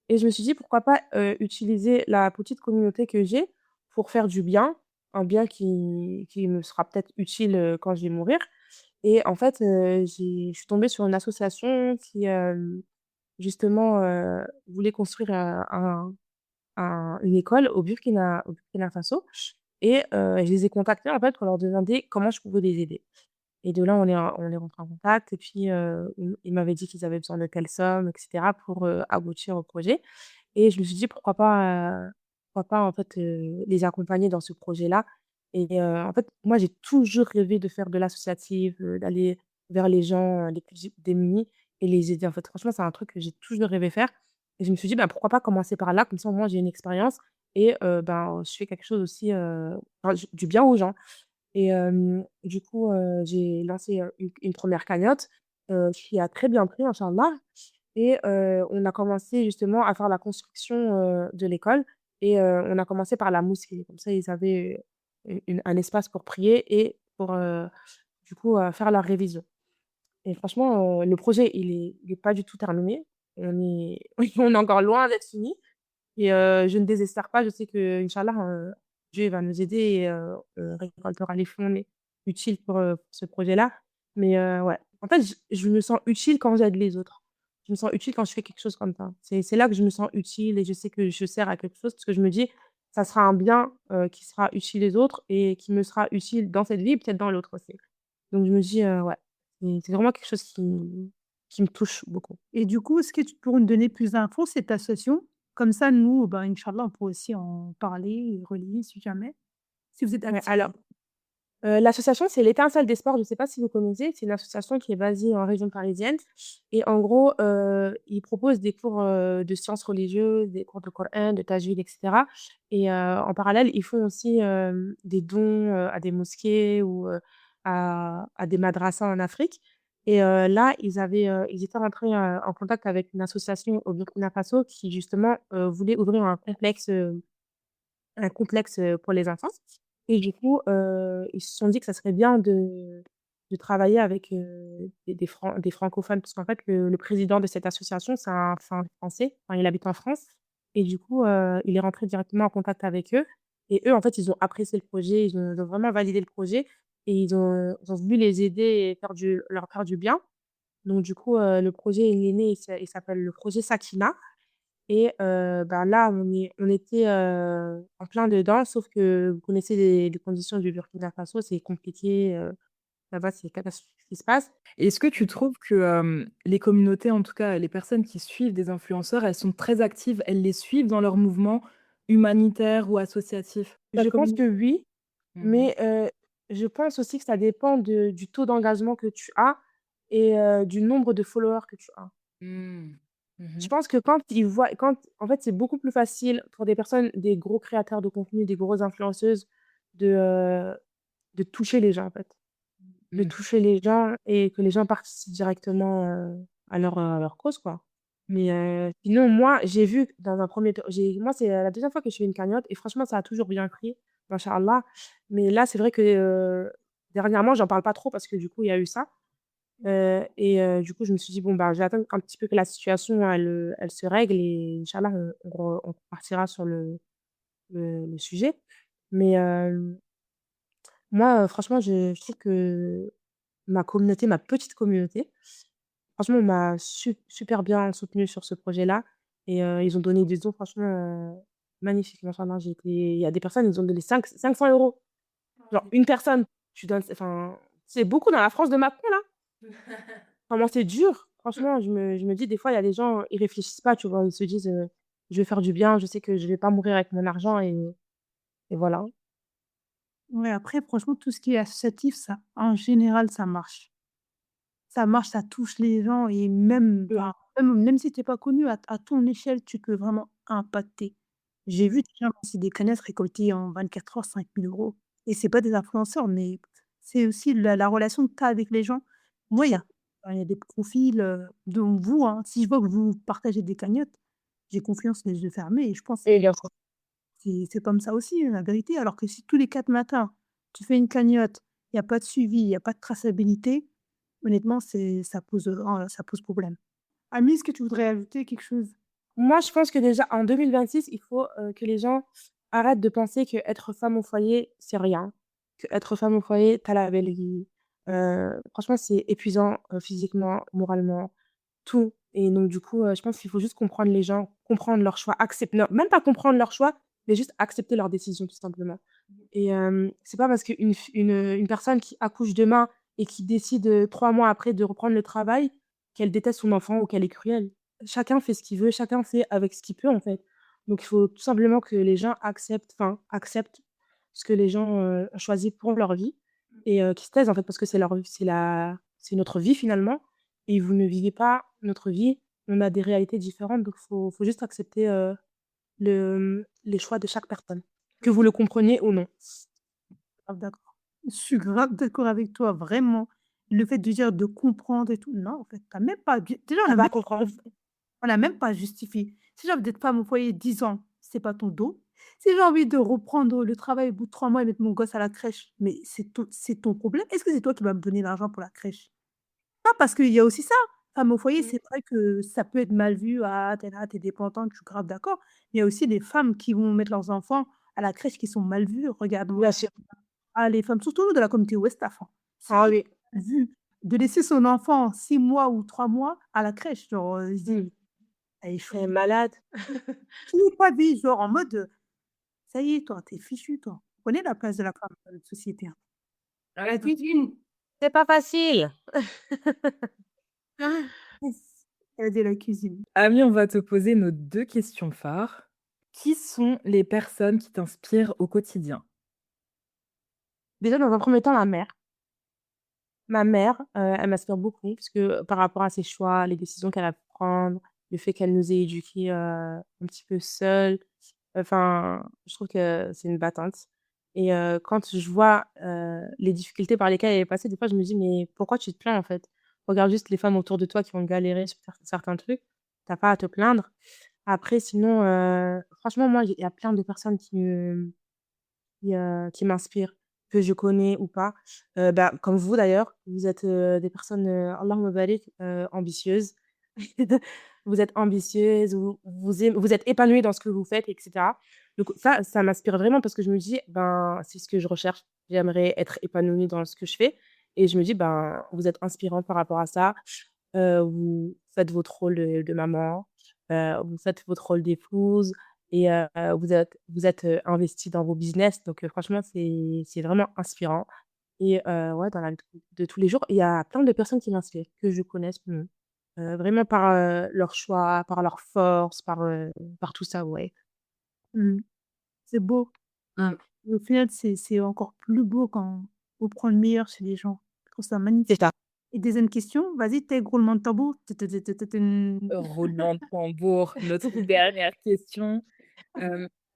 Et je me suis dit: «Pourquoi pas, utiliser la petite communauté que j'ai pour faire du bien, un bien qui me sera peut-être utile, quand je vais mourir». Et en fait, je suis tombée sur une association qui, justement, voulait construire, une école au Burkina Faso et je les ai contactés, en fait, pour leur demander comment je pouvais les aider. Et de là, on est rentrés en contact et puis, ils m'avaient dit qu'ils avaient besoin de telle somme et cetera pour, aboutir au projet. Et je me suis dit: pourquoi pas, en fait, les accompagner dans ce projet-là?» Et en fait, moi, j'ai toujours rêvé de faire de l'associatif, d'aller vers les gens, les plus démunis et les aider, en fait. Franchement, c'est un truc que j'ai toujours rêvé faire et je me suis dit: «Bah, pourquoi pas commencer par là? Comme ça, au moins, j'ai une expérience et ben, je fais quelque chose aussi, enfin, du bien aux gens». Et du coup, j'ai lancé, une 1re cagnotte, qui a très bien pris, inchallah. Et on a commencé justement à faire la construction, de l'école et on a commencé par la mosquée. Comme ça, ils avaient, un espace pour prier et pour, du coup, faire leur révision. Et franchement, le projet, il est pas du tout terminé. On est encore loin d'être fini et je ne désespère pas. Je sais qu'inch'Allah, Dieu va nous aider et on récoltera les fonds utiles pour ce projet-là. Mais ouais, en fait, je me sens utile quand j'aide les autres. Je me sens utile quand je fais quelque chose comme ça. C'est là que je me sens utile et je sais que je sers à quelque chose parce que je me dis: «Ça sera un bien, qui sera utile les autres et qui me sera utile dans cette vie et peut-être dans l'autre aussi». Donc je me dis, ouais, c'est vraiment quelque chose qui me touche beaucoup.
Et du coup, est-ce que tu pourrais nous donner plus d'infos, cette association? Comme ça, nous, ben, inch'Allah, on pourrait aussi en parler et relayer si jamais, si vous êtes
Ouais,
actifs.
alors l'association, c'est l'Étincelle des sports, je ne sais pas si vous connaissez? C'est une association qui est basée en région parisienne et en gros, ils proposent des cours, de sciences religieuses, des cours de Coran, de tajwid et cetera. Et en parallèle, ils font aussi, des dons, à des mosquées ou, à des madrasas en Afrique. Et là, ils étaient rentrés, en contact avec une association au Burkina Faso qui justement, voulait ouvrir un complexe, pour les enfants. Et du coup, ils se sont dit que ça serait bien de travailler avec, des francophones. Parce qu'en fait, le président de cette association, c'est un Français, enfin, il habite en France. Et du coup, il est rentré directement en contact avec eux et eux, en fait, ils ont apprécié le projet, ils ont vraiment validé le projet et ils ont voulu les aider et leur faire du bien. Donc du coup, le projet, il est né, il s'appelle le projet Sakina. Et bah, là, on était en plein dedans, sauf que vous connaissez les conditions du Burkina Faso, c'est compliqué. Là-bas, c'est catastrophique ce qui se passe.
Et est-ce que tu trouves que les communautés, en tout cas les personnes qui suivent des influenceurs, elles sont très actives, elles les suivent dans leur mouvement humanitaire ou associatif? Ta
Je pense
communauté?
que oui,
Mhm.
mais je pense aussi que ça dépend du taux d'engagement que tu as et du nombre de followers que tu as.
Mm.
Je
Mhm.
pense que en fait, c'est beaucoup plus facile pour des personnes, des gros créateurs de contenu, des grosses influenceuses, de, euh, de toucher les gens, en fait. De
Mm.
toucher les gens et que les gens participent directement à leur cause, quoi. Mais sinon, moi, j'ai vu dans un premier temps, moi, c'est la deuxième fois que je fais une cagnotte et franchement, ça a toujours bien pris, machallah. Mais là, c'est vrai que dernièrement, j'en parle pas trop parce que du coup, il y a eu ça. Et du coup, je me suis dit, bon, bah, j'attends un petit peu que la situation, elle se règle et Inch'Allah, on partira sur le sujet. Mais moi, franchement, je trouve que ma petite communauté, franchement, on m'a super bien soutenue sur ce projet-là. Et ils ont donné des dons, franchement, magnifiques. Machallah, il y a des personnes, ils ont donné 500 €. Genre, une personne, tu donnes, enfin, c'est beaucoup dans la France de Macron, là. Vraiment, c'est dur. Franchement, je me dis, des fois, il y a des gens, ils réfléchissent pas, tu vois. Ils se disent, je vais faire du bien, je sais que je vais pas mourir avec mon argent et voilà.
Ouais, après, franchement, tout ce qui est associatif, ça, en général, ça marche. Ça marche, ça touche les gens et même,
Ouais.
enfin, même si tu es pas connu, à ton échelle, tu peux vraiment impacter. J'ai vu des gens lancer des canettes récolter en 24 heures 5 000 € et c'est pas des influenceurs, mais c'est aussi la relation que tu as avec les gens. Moi, il y a des profils, dont vous, hein, si je vois que vous partagez des cagnottes, j'ai confiance les yeux fermés et je pense
Et bien sûr.
c'est comme ça aussi, la vérité. Alors que si tous les 4 matins, tu fais une cagnotte, il y a pas de suivi, il y a pas de traçabilité, honnêtement, ça pose problème. Ami, est-ce que tu voudrais ajouter quelque chose?
Moi, je pense que déjà, en 2026, il faut que les gens arrêtent de penser que être femme au foyer, c'est rien. Que être femme au foyer, t'as la belle vie. Franchement, c'est épuisant physiquement, moralement, tout. Et donc, du coup, je pense qu'il faut juste comprendre les gens, comprendre leurs choix, accepter, non, même pas comprendre leurs choix, mais juste accepter leurs décisions, tout simplement. Et c'est pas parce qu'une personne qui accouche demain et qui décide 3 mois après de reprendre le travail qu'elle déteste son enfant ou qu'elle est cruelle. Chacun fait ce qu'il veut, chacun fait avec ce qu'il peut, en fait. Donc, il faut tout simplement que les gens acceptent ce que les gens ont choisi pour leur vie et qu'ils se taisent, en fait, parce que c'est notre vie finalement. Et vous ne vivez pas notre vie. On a des réalités différentes, donc faut juste accepter les choix de chaque personne, que vous le compreniez ou non.
Grave d'accord. Je suis grave d'accord avec toi, vraiment. Le fait de dire de comprendre et tout, non, en fait, tu même pas déjà,
Elle va comprendre.
on a même pas justifié. Si j'ai envie d'être femme au foyer 10 ans, c'est pas ton dos. Si j'ai envie de reprendre le travail au bout de 3 mois et mettre mon gosse à la crèche, mais c'est ton problème. Est-ce que c'est toi qui vas me donner l'argent pour la crèche? Pas parce qu'il y a aussi ça. Femme au foyer,
Mmh.
c'est vrai que ça peut être mal vu. Ah, tu es là, tu es dépendante, je suis grave d'accord. Mais il y a aussi des femmes qui vont mettre leurs enfants à la crèche qui sont mal vues. Regarde,
Bien sûr.
ah, les femmes, surtout nous de la communauté Ouest-Af, hein. C'est
Ah oui.
mal vu de laisser son enfant 6 mois ou 3 mois à la crèche. Genre, ils se disent,
Mmh.
elle est
Elle est
chou.
malade.
Toute ta vie, genre en mode, ça y est, toi, tu es fichu, toi. Prenez la place de la femme dans notre société, hein.
À la cuisine.
C'est pas facile.
Ah, yes. Aider la cuisine.
Ami, on va te poser nos deux questions phares. Qui sont les personnes qui t'inspirent au quotidien?
Déjà, dans un premier temps, ma mère. Ma mère, elle m'inspire beaucoup parce que par rapport à ses choix, les décisions qu'elle a pu prendre, le fait qu'elle nous ait éduqués, un petit peu seuls, enfin, je trouve que c'est une battante et quand je vois, les difficultés par lesquelles elle est passée, des fois, je me dis: «Mais pourquoi tu te plains, en fait? Regarde juste les femmes autour de toi qui ont galéré sur certains trucs, tu pas à te plaindre». Après sinon, franchement, moi, il y a plein de personnes qui m'inspirent, que je connais ou pas. Bah, comme vous d'ailleurs, vous êtes, des personnes, Allahumma barik, ambitieuses. Vous êtes ambitieuses, vous êtes épanouies dans ce que vous faites et cetera. Donc ça m'inspire vraiment parce que je me dis: «Ben, c'est ce que je recherche. J'aimerais être épanouie dans ce que je fais» et je me dis: «Ben, vous êtes inspirant par rapport à ça. Vous faites votre rôle de maman, vous faites votre rôle d'épouse et vous êtes, investie dans vos business». Donc franchement, c'est vraiment inspirant et ouais, dans la vie de tous les jours, il y a plein de personnes qui m'inspirent, que je connaisse, vraiment par, leur choix, par leur force, par tout ça, ouais.
Mmh. C'est beau.
Mmh.
Au final, c'est encore plus beau quand on prend le meilleur chez les gens. Je trouve ça
C'est
magnifique.
ça.
Et deuxième question, vas-y, tag roulement de tambour.
Roulement de tambour, notre dernière question.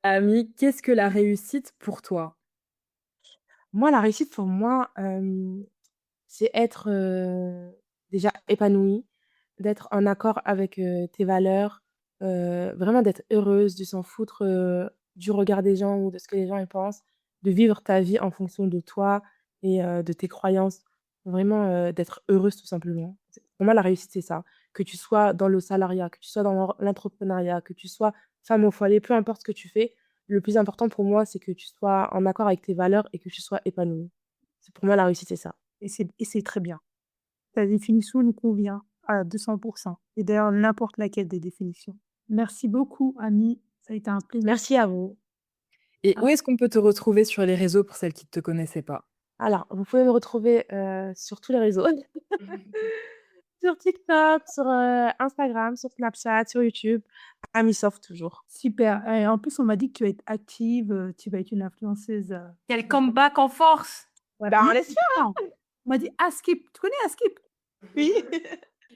Amie, qu'est-ce que la réussite pour toi?
Moi, la réussite pour moi, c'est être, déjà épanoui, d'être en accord avec, tes valeurs, vraiment d'être heureuse, de s'en foutre, du regard des gens ou de ce que les gens, ils pensent, de vivre ta vie en fonction de toi et de tes croyances. Vraiment, d'être heureuse tout simplement. Pour moi, la réussite, c'est ça. Que tu sois dans le salariat, que tu sois dans l'entrepreneuriat, que tu sois femme au foyer, peu importe ce que tu fais, le plus important pour moi, c'est que tu sois en accord avec tes valeurs et que tu sois épanouie. C'est pour moi la réussite, c'est ça.
Et c'est très bien. Ta définition nous convient à 200 et d'ailleurs n'importe laquelle des définitions. Merci beaucoup, Ami. Ça a été un plaisir.
Merci à vous.
Et
Ah.
où est-ce qu'on peut te retrouver sur les réseaux pour celles qui ne te connaissaient pas?
Alors, vous pouvez me retrouver, sur tous les réseaux. Sur TikTok, sur, Instagram, sur Snapchat, sur YouTube, Amisoft toujours.
Super. Et en plus, on m'a dit que tu vas être active, tu vas être une influenceuse.
Quel comeback en force!
Ouais,
Bah, on
bien
l'espère.
sûr. On m'a dit Askip. Tu connais Askip?
Oui.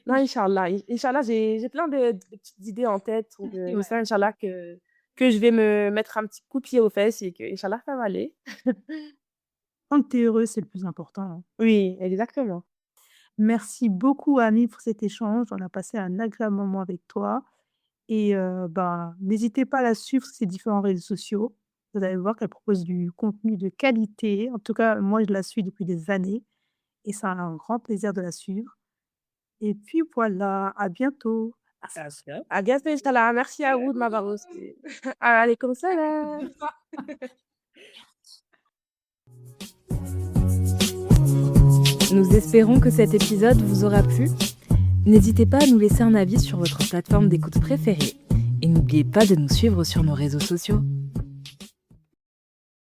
Non, inch'Allah, inch'Allah, j'ai plein de petites idées en tête ou de
Ouais.
j'espère inch'Allah que je vais me mettre un petit coup de pied aux fesses et que inch'Allah ça va aller.
Tant que tu es heureuse, c'est le plus important, hein.
Oui, exactement.
Merci beaucoup, Ami, pour cet échange. On a passé un agréable moment avec toi. Et ben, n'hésitez pas à la suivre sur ses différents réseaux sociaux. Vous allez voir qu'elle propose du contenu de qualité. En tout cas, moi, je la suis depuis des années et c'est un grand plaisir de la suivre. Et puis voilà, à bientôt.
À bientôt, inch'Allah. Merci à vous de m'avoir reçue. Alaykoum salam.
Nous espérons que cet épisode vous aura plu. N'hésitez pas à nous laisser un avis sur votre plateforme d'écoute préférée. Et n'oubliez pas de nous suivre sur nos réseaux sociaux.